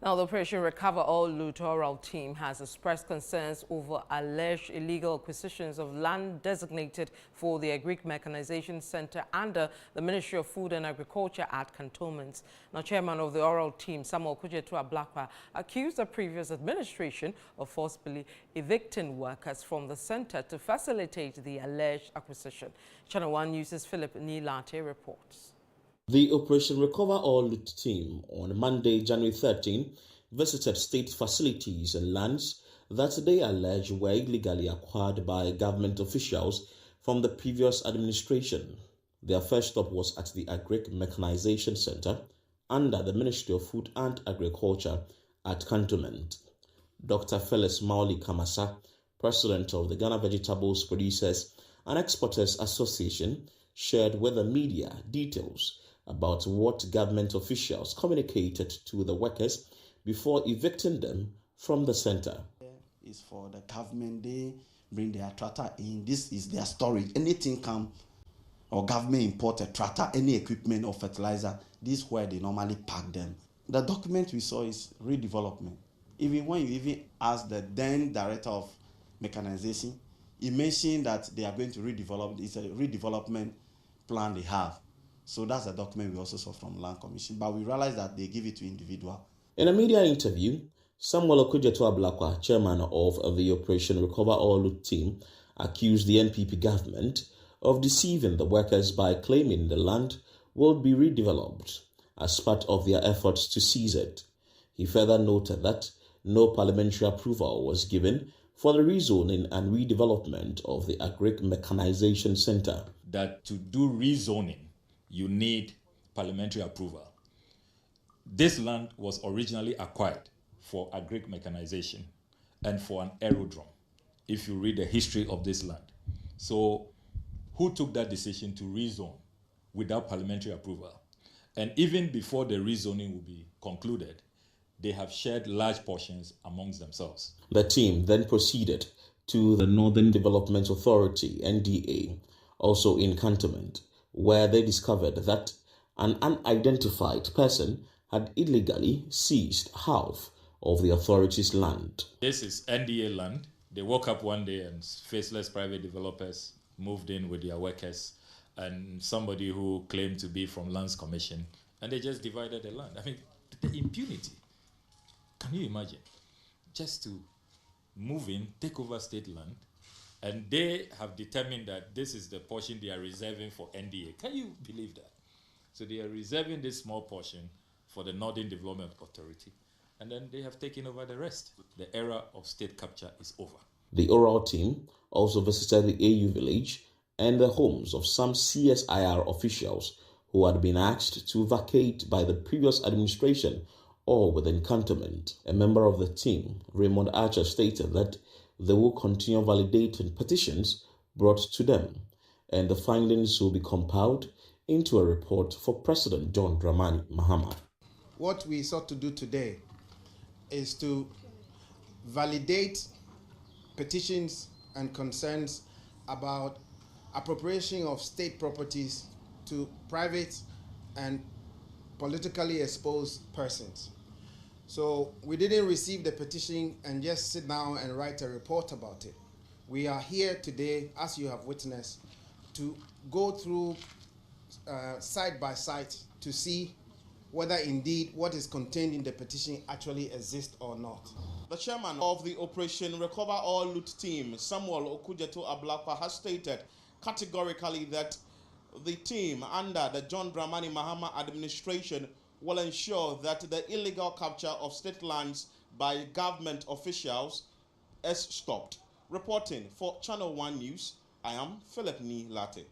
Now, the Operation Recover All Littoral team has expressed concerns over alleged illegal acquisitions of land designated for the Agric Mechanization Center under the Ministry of Food and Agriculture at cantonments. Now, chairman of the oral team, Samuel Kujetu-Ablakwa, accused the previous administration of forcibly evicting workers from the center to facilitate the alleged acquisition. Channel One News' Philip Nilate reports. The Operation Recover All Loot team on Monday, January 13, visited state facilities and lands that they allege were illegally acquired by government officials from the previous administration. Their first stop was at the Agric Mechanization Center under the Ministry of Food and Agriculture at Cantonment. Dr. Felix Mauli Kamasa, president of the Ghana Vegetables Producers and Exporters Association, shared with the media details about what government officials communicated to the workers before evicting them from the center. It's for the government, they bring their tractor in. This is their storage. Anything come or government import a tractor, any equipment or fertilizer, this is where they normally pack them. The document we saw is redevelopment. Even when you even ask the then director of mechanization, he mentioned that they are going to redevelop. It's a redevelopment plan they have. So that's a document we also saw from Land Commission, but we realized that they give it to individual. In a media interview, Samuel Kujetu-Ablakwa, chairman of the Operation Recover All Loot team, accused the NPP government of deceiving the workers by claiming the land will be redeveloped as part of their efforts to seize it. He further noted that no parliamentary approval was given for the rezoning and redevelopment of the Agric Mechanization Center. That to do rezoning, you need parliamentary approval. This land was originally acquired for agric mechanization and for an aerodrome, if you read the history of this land. So who took that decision to rezone without parliamentary approval? And even before the rezoning will be concluded, they have shared large portions amongst themselves. The team then proceeded to the Northern Development Authority, NDA, also in Cantonment, where they discovered that an unidentified person had illegally seized half of the authority's land. This is NDA land. They woke up one day and faceless private developers moved in with their workers and somebody who claimed to be from Lands Commission, and they just divided the land. I mean, the impunity. Can you imagine? Just to move in, take over state land, and they have determined that this is the portion they are reserving for NDA. Can you believe that? So they are reserving this small portion for the Northern Development Authority, and then they have taken over the rest. The era of state capture is over. The oral team also visited the AU village and the homes of some CSIR officials who had been asked to vacate by the previous administration or within cantonment. A member of the team, Raymond Archer, stated that they will continue validating petitions brought to them, and the findings will be compiled into a report for President John Dramani Mahama. What we sought to do today is to validate petitions and concerns about appropriation of state properties to private and politically exposed persons. So we didn't receive the petition and just sit down and write a report about it. We are here today, as you have witnessed, to go through side by side to see whether indeed what is contained in the petition actually exists or not. The chairman of the Operation Recover All Loot team, Samuel Kujetu-Ablakwa, has stated categorically that the team under the John Dramani Mahama administration will ensure that the illegal capture of state lands by government officials is stopped. Reporting for Channel One News, I am Philip Nilate.